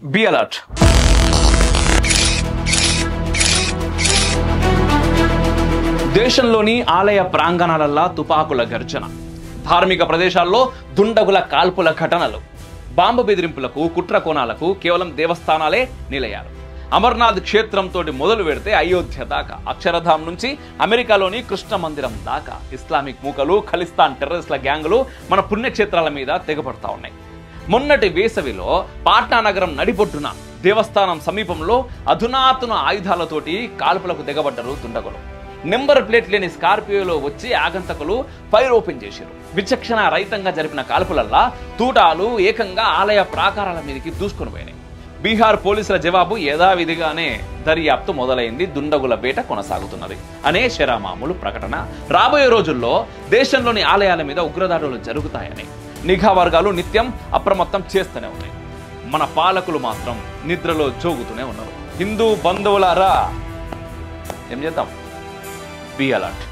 Be alert. దేశంలోని ఆలయ ప్రాంగణాలల్లా తుపాకుల గర్జన, ధార్మిక ప్రదేశాల్లో దుండగుల కాల్పుల ఘటనలు, బాంబు బెదిరింపులకు, కుట్ర కోణాలకు కేవలం దేవస్థానాలే నిలయాలు. అమర్నాథ్ క్షేత్రంతో మొదలు పెడితే అయోధ్య దాకా, అక్షరధామ్ నుంచి అమెరికాలోని కృష్ణ మందిరం దాకా ఇస్లామిక్ మూకలు, ఖలిస్తాన్ టెర్రరిస్టుల గ్యాంగులు మన పుణ్యక్షేత్రాల మీద తెగపడతా ఉన్నాయి. మొన్నటి వేసవిలో పాట్నా నగరం నడిబొడ్డున దేవస్థానం సమీపంలో అధునాతన ఆయుధాలతోటి కాల్పులకు తెగబడ్డరు దుండగులు. నెంబర్ ప్లేట్ లేని స్కార్పియోలో వచ్చి ఆగంతకులు ఫైర్ ఓపెన్ చేశారు. విచక్షణ రహితంగా జరిపిన కాల్పులల్లా తూటాలు ఏకంగా ఆలయ ప్రాకారాల మీదకి దూసుకొని పోయినాయి. బీహార్ పోలీసుల జవాబు యథావిధిగానే దర్యాప్తు మొదలైంది, దుండగుల వేట కొనసాగుతున్నది అనే శరామామూలు ప్రకటన. రాబోయే రోజుల్లో దేశంలోని ఆలయాల మీద ఉగ్రదాడులు జరుగుతాయని నిఘా వర్గాలు నిత్యం అప్రమత్తం చేస్తూనే ఉన్నాయి. మన పాలకులు మాత్రం నిద్రలో జోగుతూనే ఉన్నారు. హిందూ బంధువులారా, ఏం చేద్దాం? Be alert.